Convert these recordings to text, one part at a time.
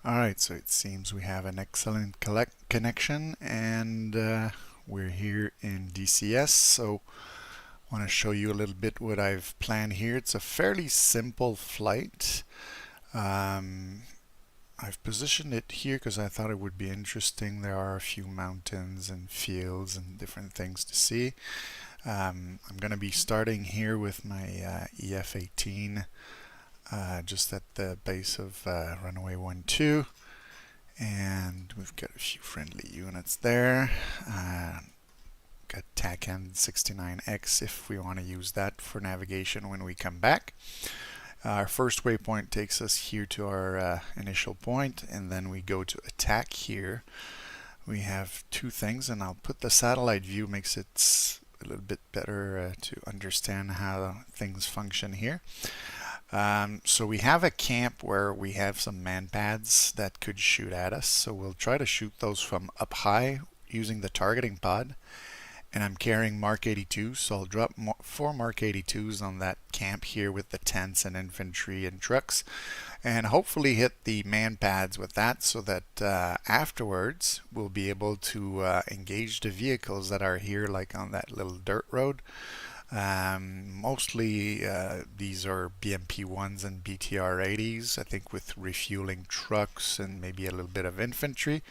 Alright, so it seems we have an excellent connection, and we're here in DCS. So I want to show you a little bit what I've planned here. It's a fairly simple flight. I've positioned it here because I thought it would be interesting. There are a few mountains and fields and different things to see. I'm going to be starting here with my EF-18 just at the base of runway 12, and we've got a few friendly units there. Got TACAN 69X if we want to use that for navigation when we come back. Our first waypoint takes us here to our initial point, and then we go to attack here. We have two things, and I'll put the satellite view, makes it a little bit better to understand how things function here. So we have a camp where we have some man pads that could shoot at us, so we'll try to shoot those from up high using the targeting pod. And I'm carrying Mark 82, so I'll drop 4 Mark 82s on that camp here with the tents and infantry and trucks, and hopefully hit the man pads with that, so that afterwards we'll be able to engage the vehicles that are here, like on that little dirt road. Mostly these are BMP-1s and BTR-80s, I think, with refueling trucks and maybe a little bit of infantry.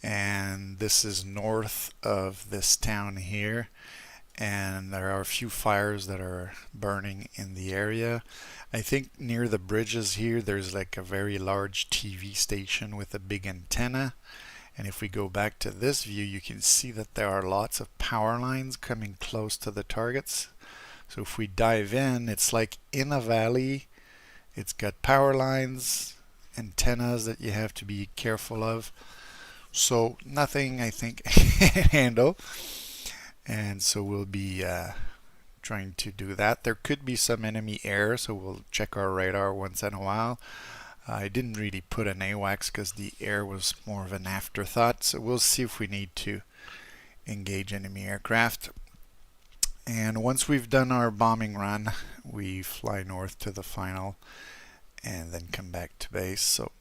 And this is north of this town here, and there are a few fires that are burning in the area. I think near the bridges here there's like a very large TV station with a big antenna, and if we go back to this view you can see that there are lots of power lines coming close to the targets. So if we dive in, it's like in a valley. It's got power lines, antennas that you have to be careful of. So nothing I think handle, and so we'll be trying to do that. There could be some enemy air, so we'll check our radar once in a while. I didn't really put an AWACS because the air was more of an afterthought, so we'll see if we need to engage enemy aircraft. And once we've done our bombing run, we fly north to the final and then come back to base. So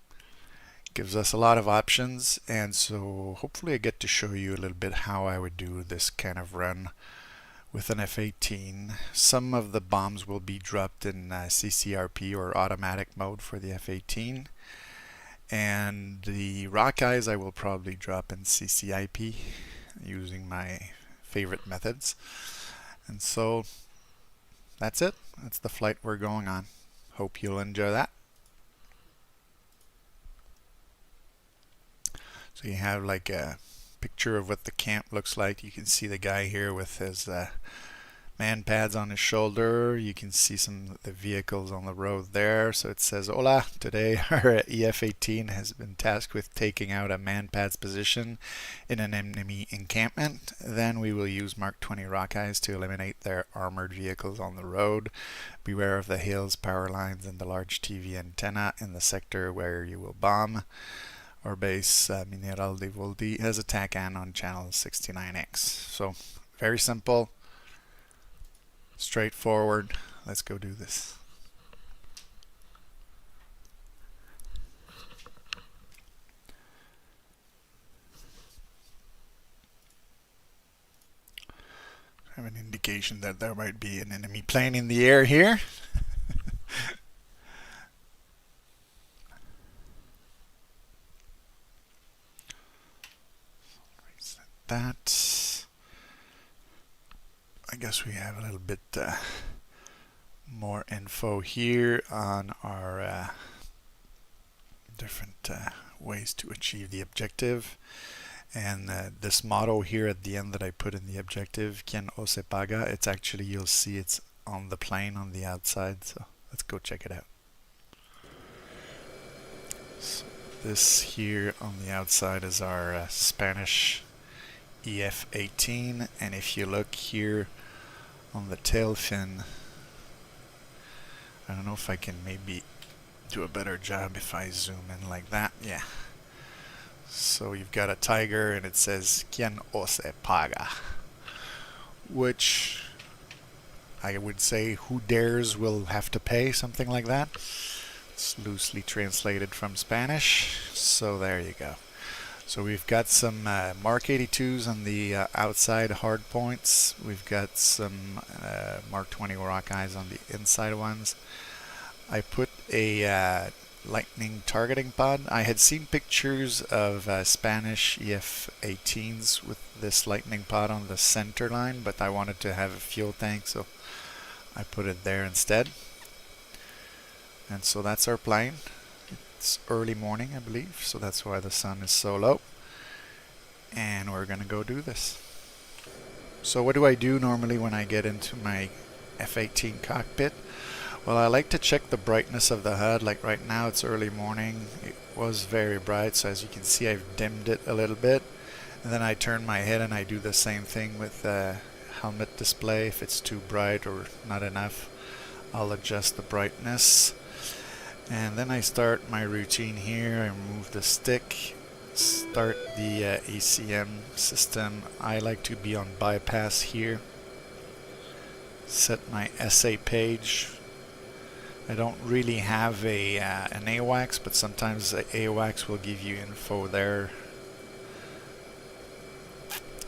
gives us a lot of options, and so hopefully I get to show you a little bit how I would do this kind of run with an F-18. Some of the bombs will be dropped in CCRP or automatic mode for the F-18, and the Rockeyes I will probably drop in CCIP using my favorite methods. And so that's it. That's the flight we're going on. Hope you'll enjoy that. So you have like a picture of what the camp looks like. You can see the guy here with his man pads on his shoulder. You can see some of the vehicles on the road there. So it says, "Hola, today our EF-18 has been tasked with taking out a man pads position in an enemy encampment. Then we will use Mark 20 Rockeyes to eliminate their armored vehicles on the road. Beware of the hills, power lines, and the large TV antenna in the sector where you will bomb. Our base, Mineral de Voldi, has a TACAN on channel 69X. So very simple, straightforward. Let's go do this. I have an indication that there might be an enemy plane in the air here. That, I guess we have a little bit more info here on our different ways to achieve the objective. And this motto here at the end that I put in the objective, "Quien ose paga," it's actually, you'll see it's on the plane on the outside. So let's go check it out. So this here on the outside is our Spanish EF-18, and if you look here on the tail fin, I don't know if I can maybe do a better job if I zoom in like that. Yeah. So you've got a tiger and it says "Quien ose paga," which I would say who dares will have to pay, something like that. It's loosely translated from Spanish, so there you go. So we've got some Mark 82s on the outside hard points. We've got some Mark 20 Rockeyes on the inside ones. I put a lightning targeting pod. I had seen pictures of Spanish EF-18s with this lightning pod on the center line, but I wanted to have a fuel tank, so I put it there instead. And so that's our plane. It's early morning, I believe, so that's why the sun is so low. And we're gonna go do this. So what do I do normally when I get into my F-18 cockpit? Well, I like to check the brightness of the HUD. Like right now it's early morning. It was very bright, so as you can see I've dimmed it a little bit. And then I turn my head and I do the same thing with the helmet display. If it's too bright or not enough, I'll adjust the brightness. And then I start my routine here. I move the stick, start the ECM system. I like to be on bypass here. Set my SA page. I don't really have an AWACS, but sometimes the AWACS will give you info there.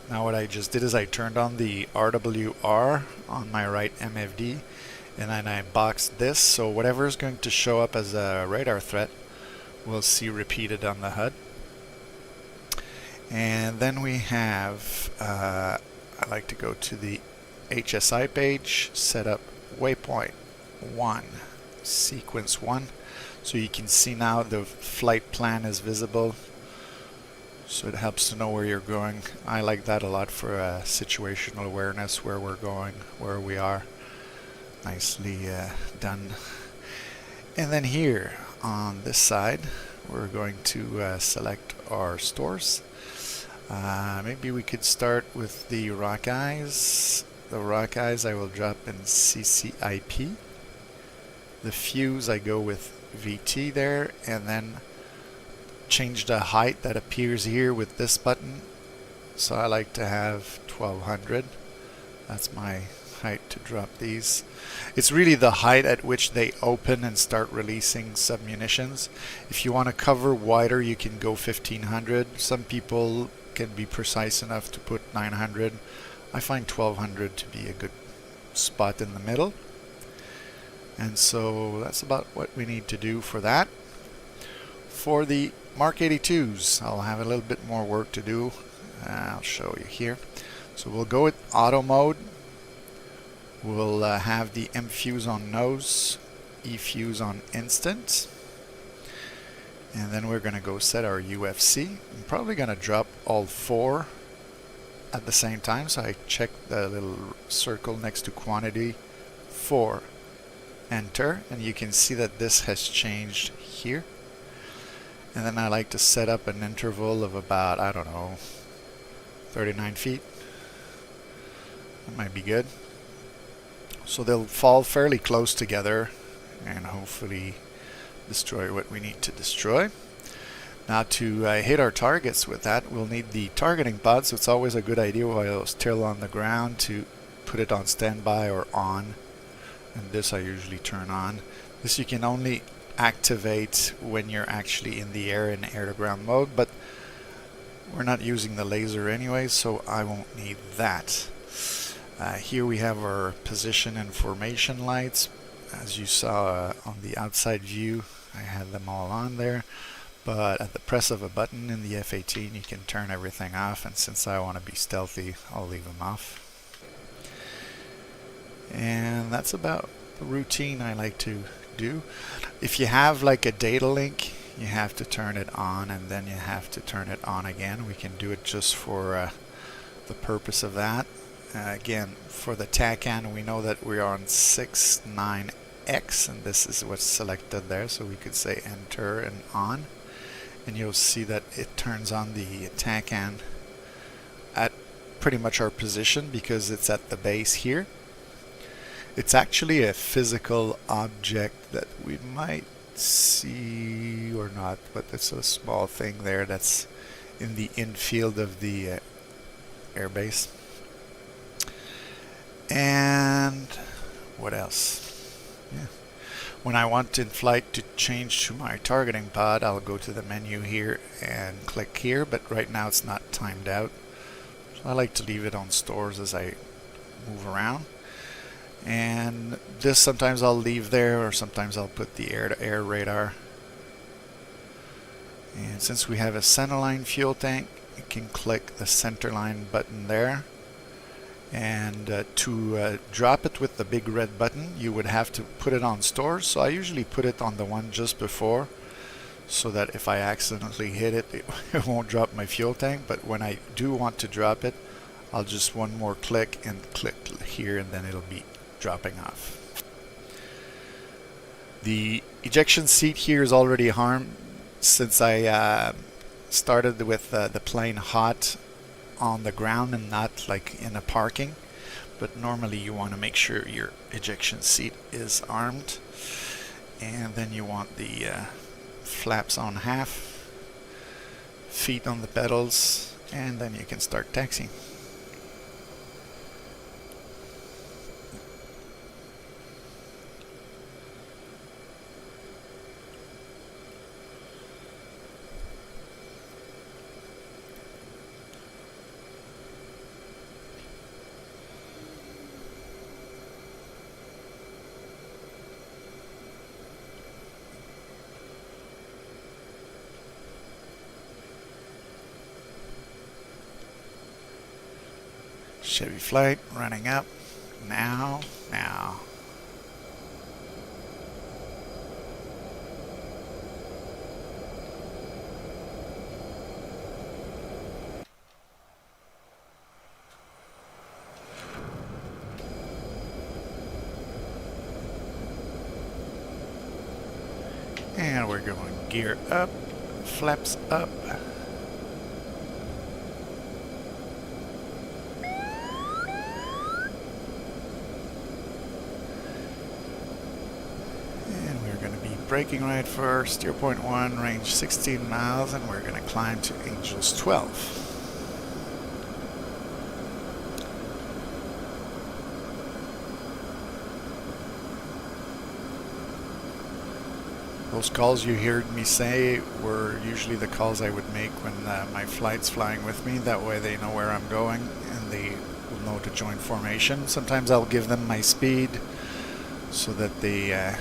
Now what I just did is I turned on the RWR on my right MFD, and then I boxed this, so whatever is going to show up as a radar threat we'll see repeated on the HUD. And then we have, I like to go to the HSI page, set up waypoint 1, sequence 1, so you can see now the flight plan is visible, so it helps to know where you're going. I like that a lot for situational awareness, where we're going, where we are. Nicely done. And then here on this side we're going to select our stores. Maybe we could start with the Rockeyes. The Rockeyes I will drop in CCIP. The fuse I go with VT there, and then change the height that appears here with this button. So I like to have 1200. That's my height to drop these. It's really the height at which they open and start releasing submunitions. If you want to cover wider, you can go 1500. Some people can be precise enough to put 900. I find 1200 to be a good spot in the middle. And so that's about what we need to do for that. For the Mark 82s, I'll have a little bit more work to do. I'll show you here. So we'll go with auto mode. We'll have the M fuse on nose, E fuse on instant. And then we're going to go set our UFC. I'm probably going to drop all 4 at the same time. So I check the little circle next to quantity 4. Enter, and you can see that this has changed here. And then I like to set up an interval of about, I don't know, 39 feet. That might be good. So they'll fall fairly close together and hopefully destroy what we need to destroy. Now to hit our targets with that, we'll need the targeting pod, so it's always a good idea while it's still on the ground to put it on standby or on. And this I usually turn on. This you can only activate when you're actually in the air in air-to-ground mode, but we're not using the laser anyway, so I won't need that. Here we have our position and formation lights. As you saw on the outside view, I had them all on there, but at the press of a button in the F-18 you can turn everything off, and since I want to be stealthy, I'll leave them off. And that's about the routine I like to do. If you have like a data link, you have to turn it on and then you have to turn it on again. We can do it just for the purpose of that. Again, for the TACAN, we know that we're on 69X, and this is what's selected there, so we could say enter and on, and you'll see that it turns on the TACAN at pretty much our position because it's at the base here. It's actually a physical object that we might see or not, but it's a small thing there that's in the infield of the airbase. And what else? Yeah. When I want in flight to change to my targeting pod, I'll go to the menu here and click here, but right now it's not timed out. So I like to leave it on stores as I move around. And this sometimes I'll leave there, or sometimes I'll put the air-to-air radar. And since we have a centerline fuel tank, you can click the centerline button there. And to drop it with the big red button, you would have to put it on stores. So I usually put it on the one just before, so that if I accidentally hit it, it won't drop my fuel tank. But when I do want to drop it, I'll just one more click and click here, and then it'll be dropping off. The ejection seat here is already harmed since I started with the plane hot on the ground and not like in a parking. But normally you want to make sure your ejection seat is armed, and then you want the flaps on half, feet on the pedals, and then you can start taxiing. Chevy flight running up now. And we're going gear up, flaps up. Braking right first, steer point 1, range 16 miles, and we're going to climb to Angels 12. Those calls you heard me say were usually the calls I would make when my flight's flying with me. That way they know where I'm going and they will know to join formation. Sometimes I'll give them my speed so that they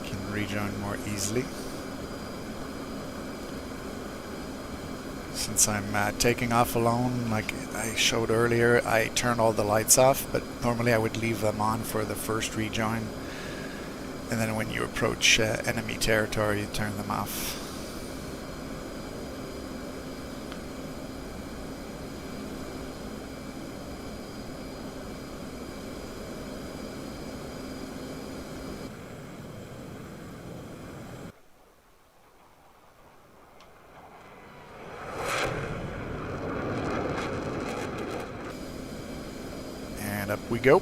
can rejoin more easily. Since I'm taking off alone, like I showed earlier, I turned all the lights off, but normally I would leave them on for the first rejoin. And then when you approach enemy territory, you turn them off. And up we go.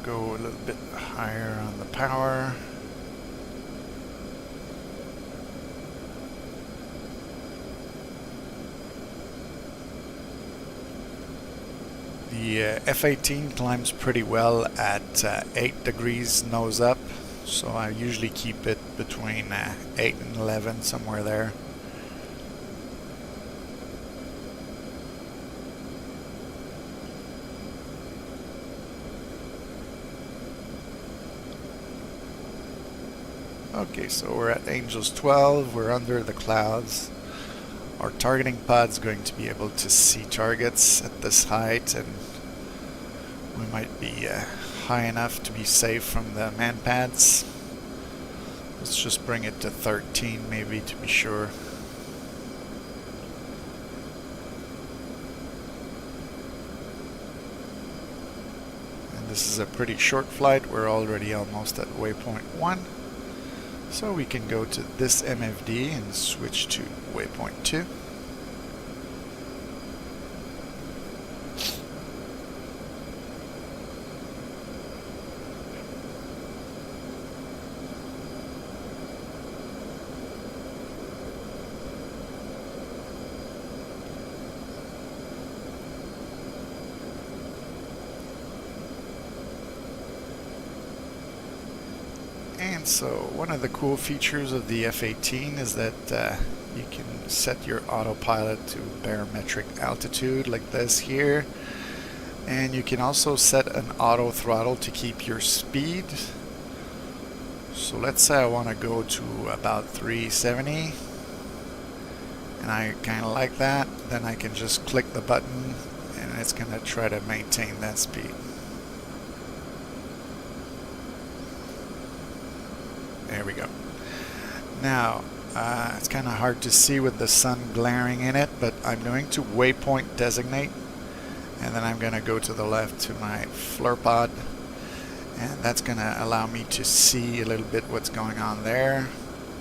Go a little bit higher on the power. The F-18 climbs pretty well at 8 degrees nose up, so I usually keep it between 8 and 11, somewhere there. Okay, so we're at Angels 12, we're under the clouds. Our targeting pod's going to be able to see targets at this height, and we might be high enough to be safe from the man pads. Let's just bring it to 13 maybe to be sure. And this is a pretty short flight, we're already almost at waypoint 1. So we can go to this MFD and switch to waypoint 2. And so one of the cool features of the F-18 is that you can set your autopilot to barometric altitude like this here, and you can also set an auto throttle to keep your speed. So let's say I want to go to about 370 and I kind of like that, then I can just click the button and it's going to try to maintain that speed. There we go. Now it's kind of hard to see with the sun glaring in it, but I'm going to waypoint designate, and then I'm going to go to the left to my flare pod, and that's going to allow me to see a little bit what's going on there.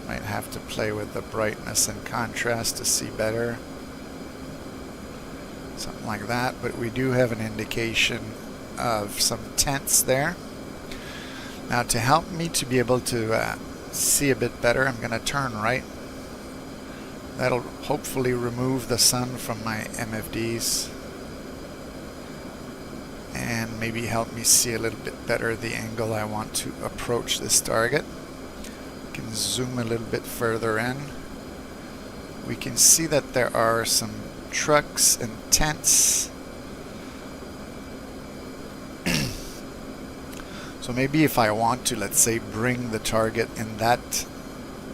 Might have to play with the brightness and contrast to see better, something like that, but we do have an indication of some tents there. Now to help me to be able to see a bit better, I'm going to turn right. That'll hopefully remove the sun from my MFDs and maybe help me see a little bit better the angle I want to approach this target. We can zoom a little bit further in. We can see that there are some trucks and tents. So maybe if I want to, let's say, bring the target in that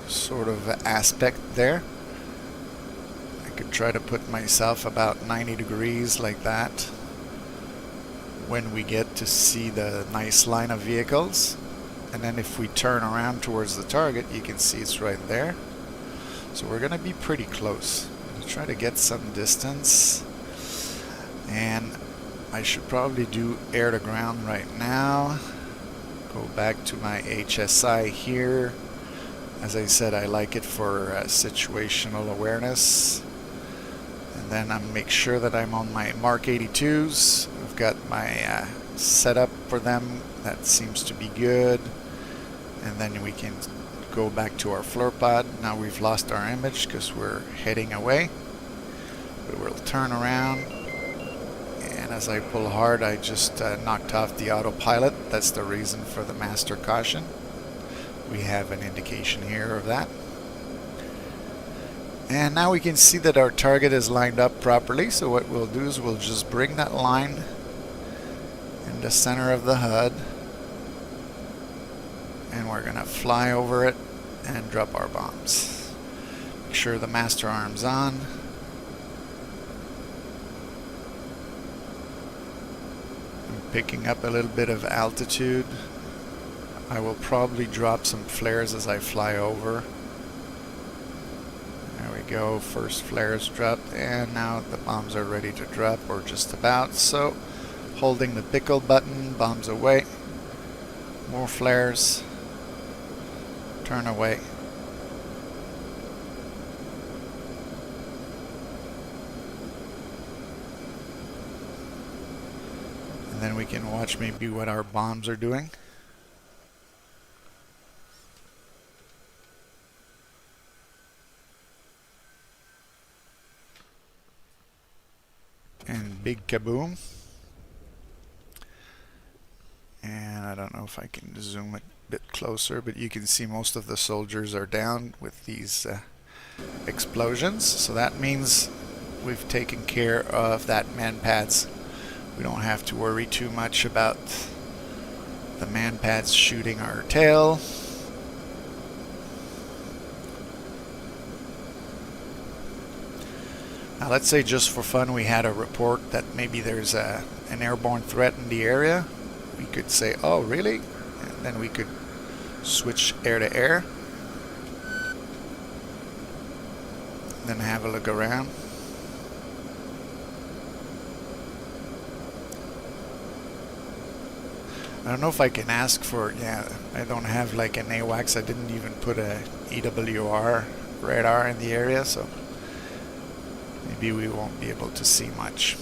sort of aspect there, I could try to put myself about 90 degrees like that when we get to see the nice line of vehicles. And then if we turn around towards the target, you can see it's right there. So we're going to be pretty close. I'm going to try to get some distance. And I should probably do air to ground right now. Go back to my HSI here. As I said, I like it for situational awareness. And then I make sure that I'm on my Mark 82s. I've got my setup for them. That seems to be good. And then we can go back to our flare pod. Now we've lost our image because we're heading away. But we'll turn around. And as I pull hard, I just knocked off the autopilot. That's the reason for the master caution. We have an indication here of that. And now we can see that our target is lined up properly. So what we'll do is we'll just bring that line in the center of the HUD. And we're going to fly over it and drop our bombs. Make sure the master arm's on. Picking up a little bit of altitude. I will probably drop some flares as I fly over. There we go, first flares dropped, and now the bombs are ready to drop, or just about. So holding the pickle button, bombs away, more flares, turn away. Then we can watch maybe what our bombs are doing. And big kaboom. And I don't know if I can zoom a bit closer, but you can see most of the soldiers are down with these explosions. So that means we've taken care of that man pads. We don't have to worry too much about the man pads shooting our tail. Now let's say just for fun we had a report that maybe there's an airborne threat in the area. We could say, oh really? And then we could switch air to air. Then have a look around. I don't know if I can ask for, I don't have like an AWACS. I didn't even put a EWR radar in the area, so maybe we won't be able to see much.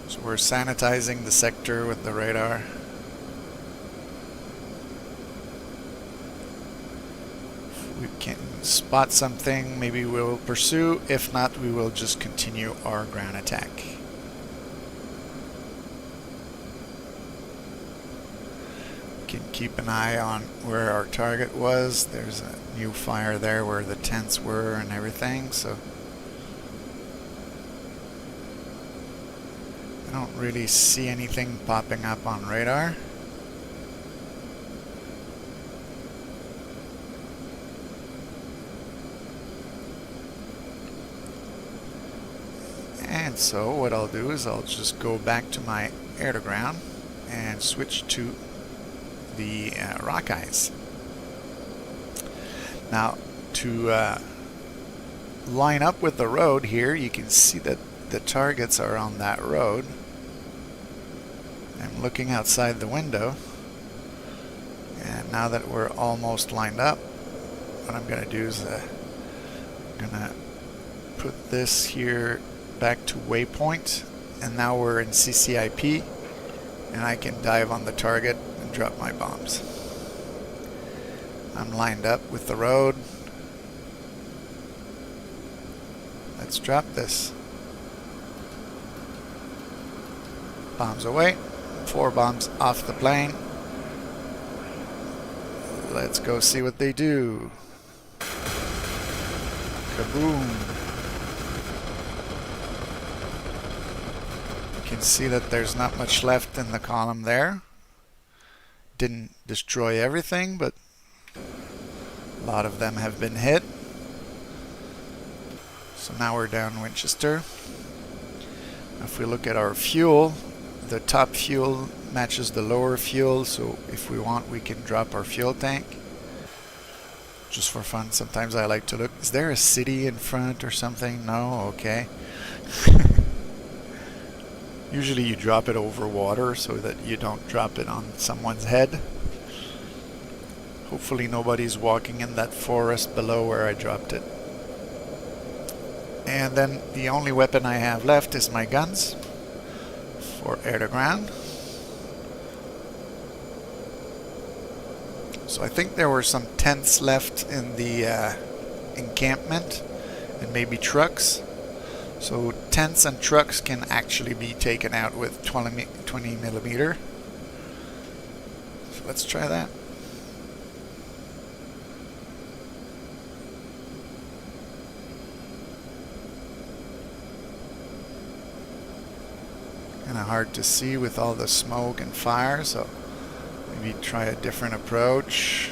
So we're sanitizing the sector with the radar. If we can spot something, maybe we'll pursue. If not, we will just continue our ground attack. can keep an eye on where our target was. There's a new fire there where the tents were and everything, so I don't really see anything popping up on radar. And so what I'll do is I'll just go back to my air-to-ground and switch to the Rockeyes. Now, to line up with the road here, you can see that the targets are on that road. I'm looking outside the window, and now that we're almost lined up, what I'm going to do is I'm going to put this here back to waypoint, and now we're in CCIP, and I can dive on the target and drop my bombs. I'm lined up with the road. Let's drop this. Bombs away. 4 bombs off the plane. Let's go see what they do. Kaboom. You can see that there's not much left in the column there. Didn't destroy everything, but a lot of them have been hit. So now we're down Winchester. If we look at our fuel, the top fuel matches the lower fuel, so if we want, we can drop our fuel tank. Just for fun, sometimes I like to look. Is there a city in front or something? No? Okay. Usually you drop it over water so that you don't drop it on someone's head. Hopefully nobody's walking in that forest below where I dropped it. And then the only weapon I have left is my guns for air to ground. So I think there were some tents left in the encampment and maybe trucks. So tents and trucks can actually be taken out with 20 millimeter. So let's try that. Kind of hard to see with all the smoke and fire, so maybe try a different approach,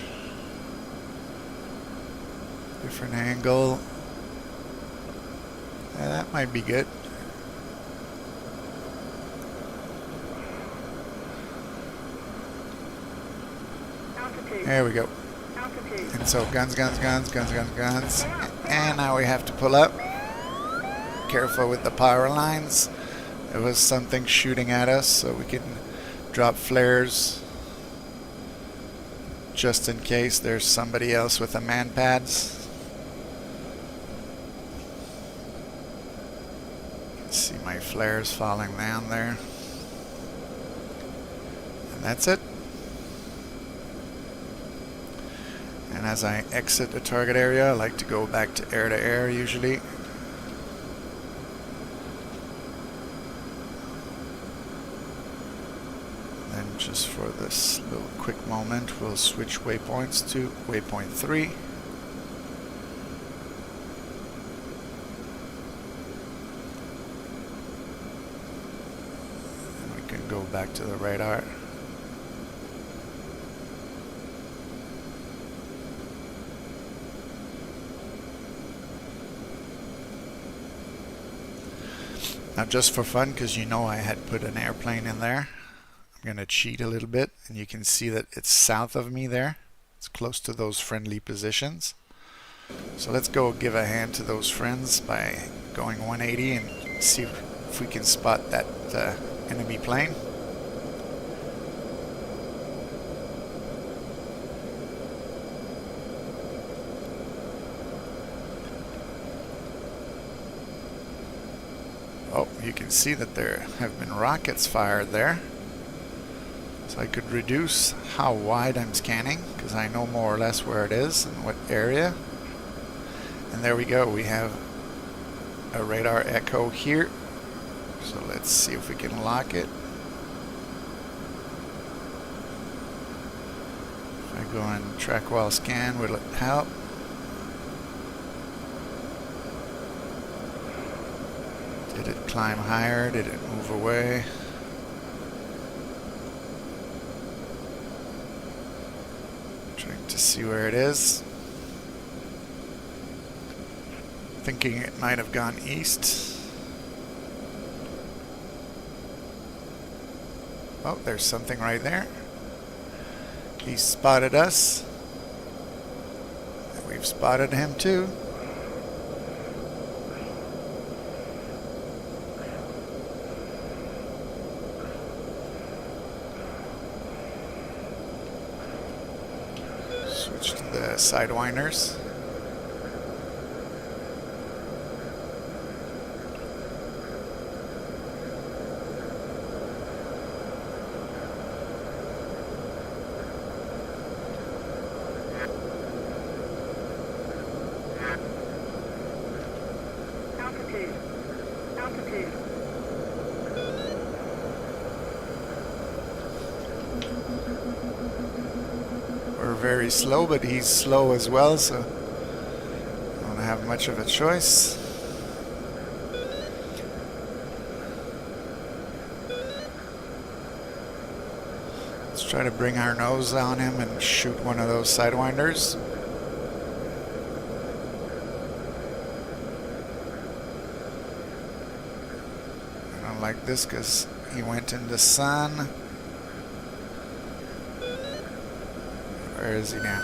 different angle. Yeah, that might be good. Altitude. There we go. Altitude. And so guns, guns, guns, guns, guns, guns. And now we have to pull up. Careful with the power lines. There was something shooting at us, so we can drop flares just in case there's somebody else with a man pads. See my flares falling down there. And that's it. And as I exit the target area, I like to go back to air usually. Then just for this little quick moment, we'll switch waypoints to waypoint 3. Go back to the radar. Now just for fun, because you know I had put an airplane in there, I'm going to cheat a little bit, and you can see that it's south of me there. It's close to those friendly positions. So let's go give a hand to those friends by going 180 and see if we can spot that enemy plane. Oh, you can see that there have been rockets fired there. So I could reduce how wide I'm scanning, because I know more or less where it is and what area. And there we go, we have a radar echo here. So let's see if we can lock it. Go and track while scan. Will it help? Did it climb higher? Did it move away? Trying to see where it is. Thinking it might have gone east. Oh, there's something right there. He spotted us. We've spotted him too. Switch to the sidewinders. Altitude. We're very slow, but he's slow as well, so I don't have much of a choice. Let's try to bring our nose on him and shoot one of those sidewinders. I don't like this because he went in the sun. Where is he now?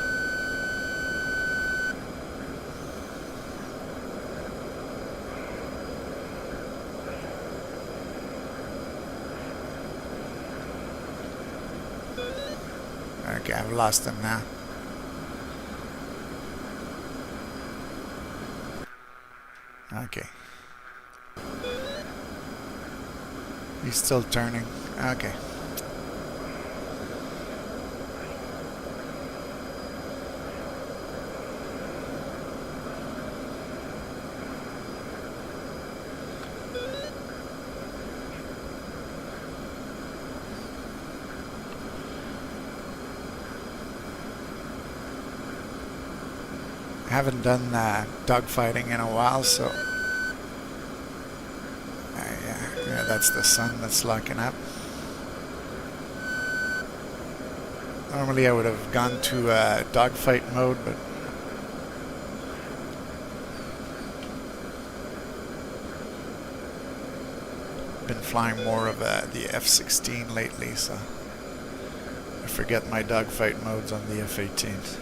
Okay, I've lost him now. Okay. He's still turning. Okay. I haven't done dogfighting in a while, so yeah, that's the sun that's locking up. Normally I would have gone to dogfight mode, but been flying more of the F-16 lately, so I forget my dogfight modes on the F-18.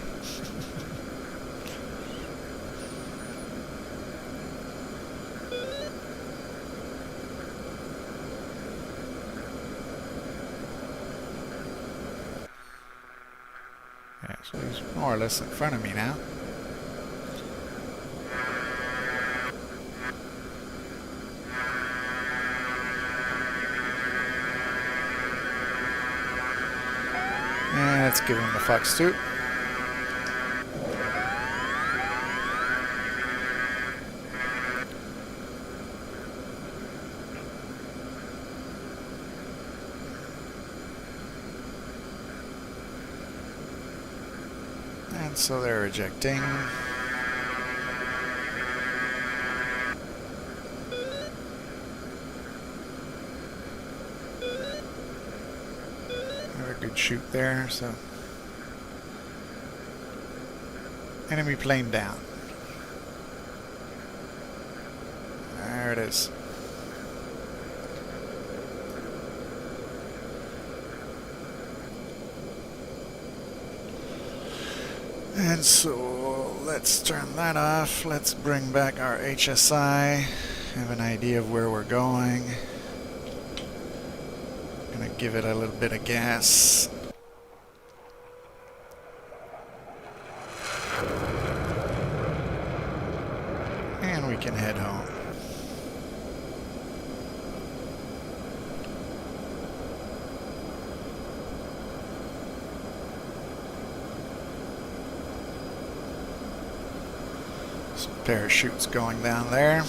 Yeah, so he's more or less in front of me now. And let's give him the fox toot. And so they're ejecting. Good shoot there, so enemy plane down. There it is. And so let's turn that off. Let's bring back our HSI. Have an idea of where we're going. Gonna give it a little bit of gas. And we can head home. Some parachutes going down there.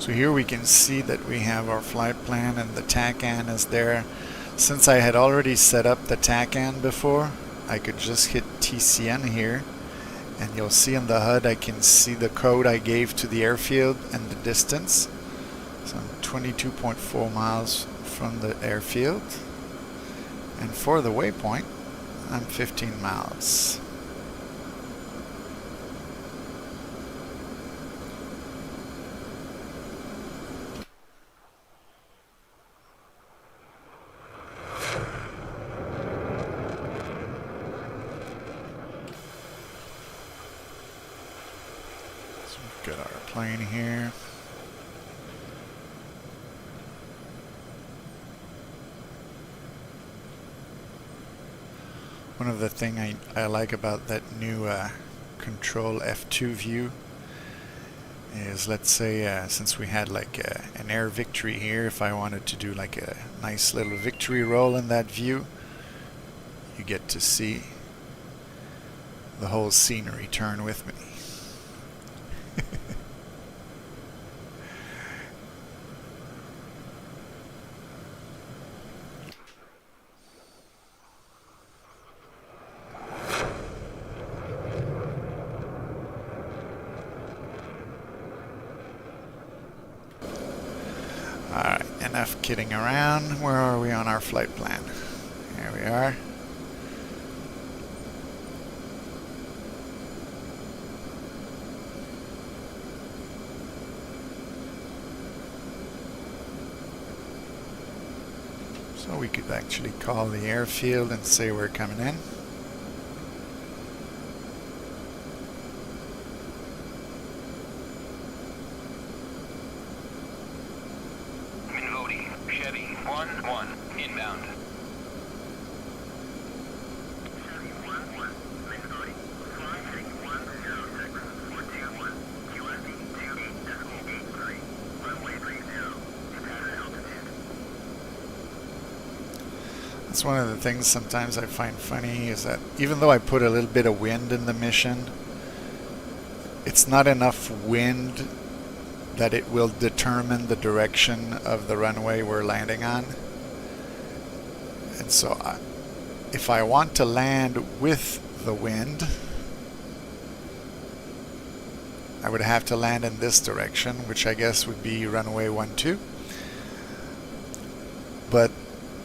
So here we can see that we have our flight plan and the TACAN is there. Since I had already set up the TACAN before, I could just hit TCN here, and you'll see in the HUD I can see the code I gave to the airfield and the distance. So I'm 22.4 miles from the airfield, and for the waypoint I'm 15 miles. Got our plane here. One of the things I like about that new control F2 view is, let's say since we had like an air victory here, if I wanted to do like a nice little victory roll in that view, you get to see the whole scenery turn with me. Alright, enough kidding around. Where are we on our flight plan? Here we are. So we could actually call the airfield and say we're coming in. Chevy 1-1 inbound. That's one of the things sometimes I find funny, is that even though I put a little bit of wind in the mission, it's not enough wind that it will determine the direction of the runway we're landing on. And so if I want to land with the wind, I would have to land in this direction, which I guess would be runway 12. But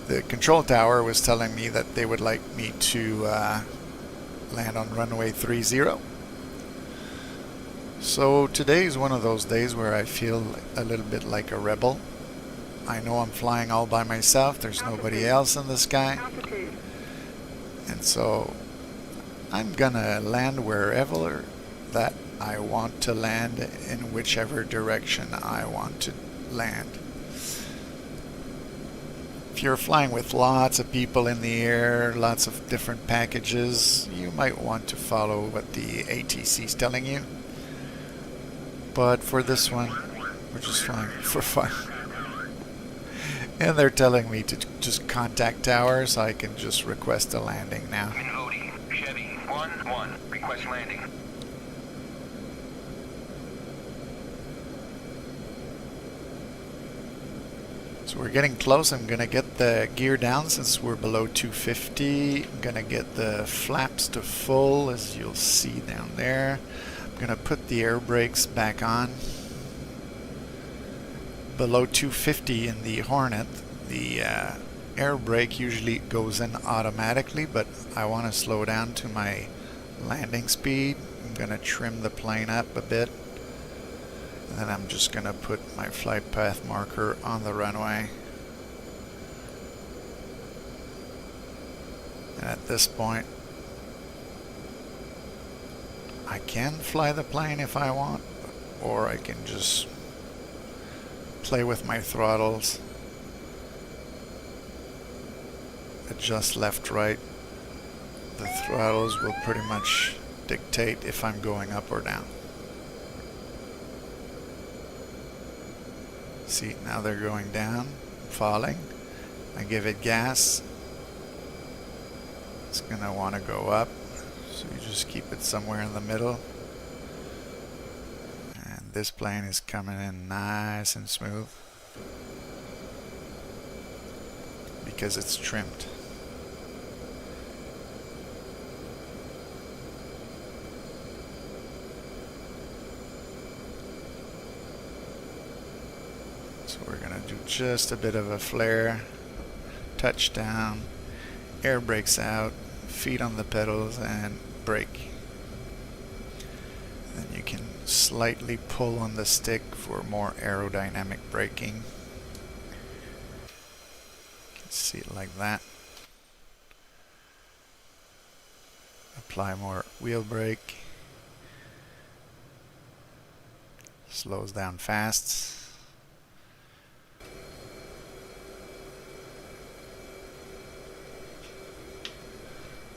the control tower was telling me that they would like me to land on runway 30. So today is one of those days where I feel a little bit like a rebel. I know I'm flying all by myself. There's nobody else in the sky. And so I'm gonna land wherever that I want to land, in whichever direction I want to land. If you're flying with lots of people in the air, lots of different packages, you might want to follow what the ATC is telling you. But for this one, we're just flying for fun. And they're telling me to just contact tower, so I can just request a landing now. Chevy 1-1, request landing. So we're getting close. I'm gonna get the gear down since we're below 250. I'm gonna get the flaps to full, as you'll see down there. I'm gonna put the air brakes back on. Below 250 in the Hornet, the air brake usually goes in automatically, but I want to slow down to my landing speed. I'm gonna trim the plane up a bit, and then I'm just gonna put my flight path marker on the runway. And at this point, I can fly the plane if I want, or I can just play with my throttles, adjust left, right. The throttles will pretty much dictate if I'm going up or down. See, now they're going down, falling. I give it gas, it's gonna want to go up. So you just keep it somewhere in the middle. And this plane is coming in nice and smooth because it's trimmed. So we're gonna do just a bit of a flare, touchdown, air brakes out, feet on the pedals, and brake. Then you can slightly pull on the stick for more aerodynamic braking. You can see it like that. Apply more wheel brake. Slows down fast.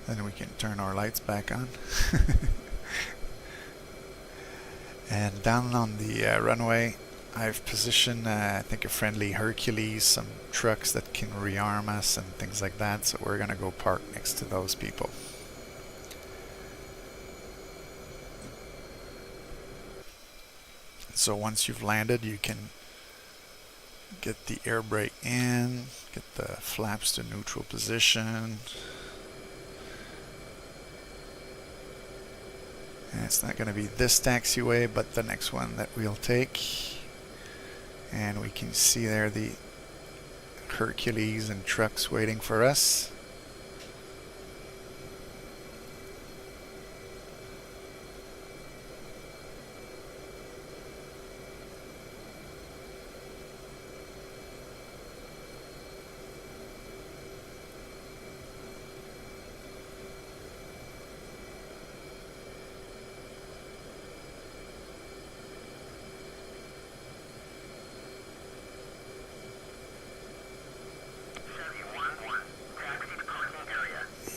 Then we can turn our lights back on. And down on the runway, I've positioned, I think, a friendly Hercules, some trucks that can rearm us and things like that. So we're gonna go park next to those people. So once you've landed, you can get the air brake in, get the flaps to neutral position. And it's not going to be this taxiway, but the next one that we'll take. And we can see there the Hercules and trucks waiting for us.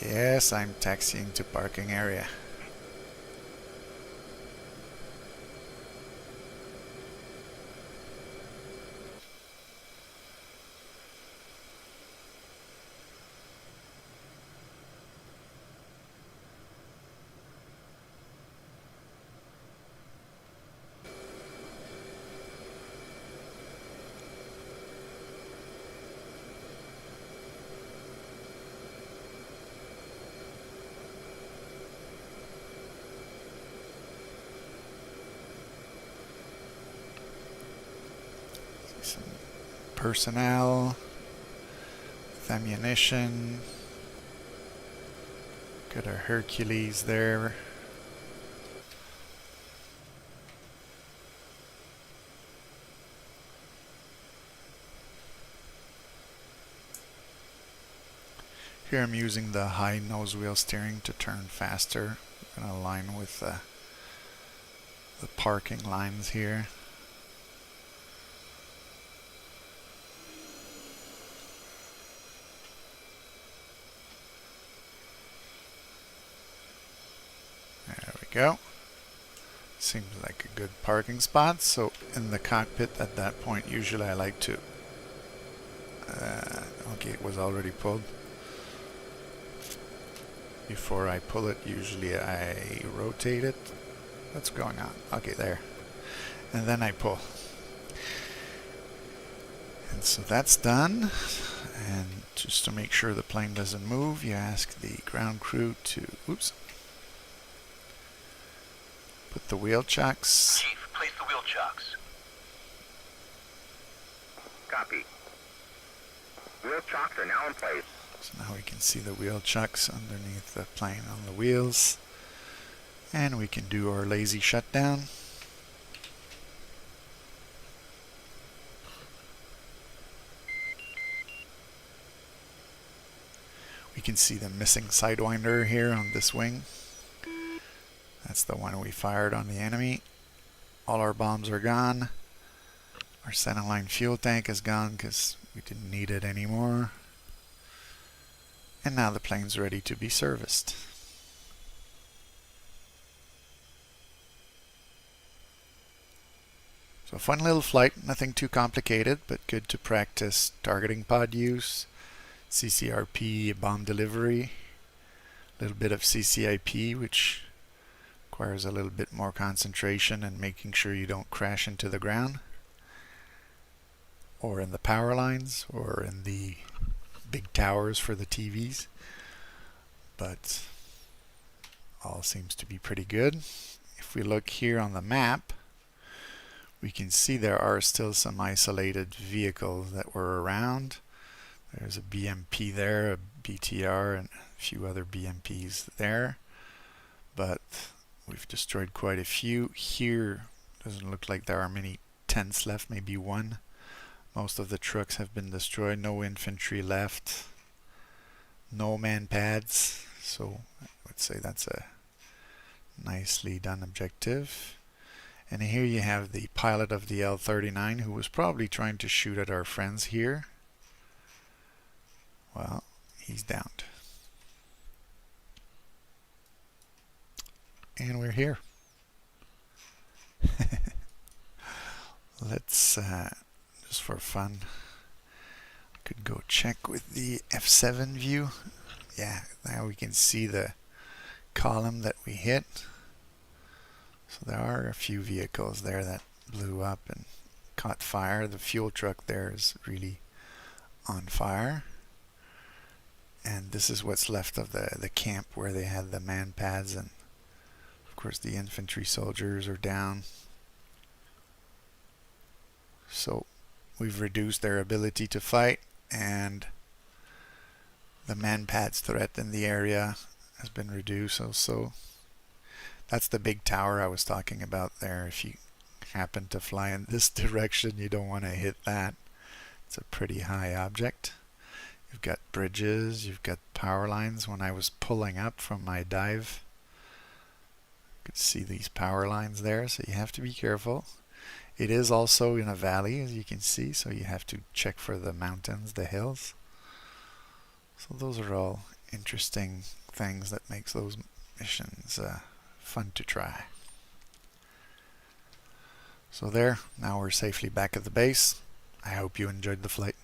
Yes, I'm taxiing to parking area. Some personnel with ammunition. Got our Hercules there. Here I'm using the high nose wheel steering to turn faster. I'm going to align with the parking lines here. There we go. Seems like a good parking spot. So in the cockpit at that point, usually I like to... okay, it was already pulled. Before I pull it, usually I rotate it. What's going on? Okay, there. And then I pull. And so that's done. And just to make sure the plane doesn't move, you ask the ground crew to... Oops. Put the wheel chocks. Chief, place the wheel chocks. Copy. Wheel chocks are now in place. So now we can see the wheel chocks underneath the plane on the wheels. And we can do our lazy shutdown. We can see the missing sidewinder here on this wing. That's the one we fired on the enemy. All our bombs are gone. Our centerline fuel tank is gone because we didn't need it anymore. And now the plane's ready to be serviced. So a fun little flight, nothing too complicated, but good to practice targeting pod use, CCRP, bomb delivery, a little bit of CCIP, which of Requires a little bit more concentration and making sure you don't crash into the ground or in the power lines or in the big towers for the TVs, but all seems to be pretty good. If we look here on the map, we can see there are still some isolated vehicles that were around. There's a BMP there, a BTR, and a few other BMPs there, but we've destroyed quite a few. Here doesn't look like there are many tents left, maybe one. Most of the trucks have been destroyed, no infantry left, no man pads, so I would say that's a nicely done objective. And here you have the pilot of the L-39 who was probably trying to shoot at our friends here. Well, he's downed. And we're here. Let's, just for fun, could go check with the F7 view. Yeah, now we can see the column that we hit. So there are a few vehicles there that blew up and caught fire. The fuel truck there is really on fire. And this is what's left of the camp where they had the man pads, and of course the infantry soldiers are down. So we've reduced their ability to fight, and the man pads threat in the area has been reduced also. That's the big tower I was talking about there. If you happen to fly in this direction, you don't want to hit that. It's a pretty high object. You've got bridges, you've got power lines. When I was pulling up from my dive, you could see these power lines there, so you have to be careful. It is also in a valley, as you can see, so you have to check for the mountains, the hills. So those are all interesting things that makes those missions fun to try. So there, now we're safely back at the base. I hope you enjoyed the flight.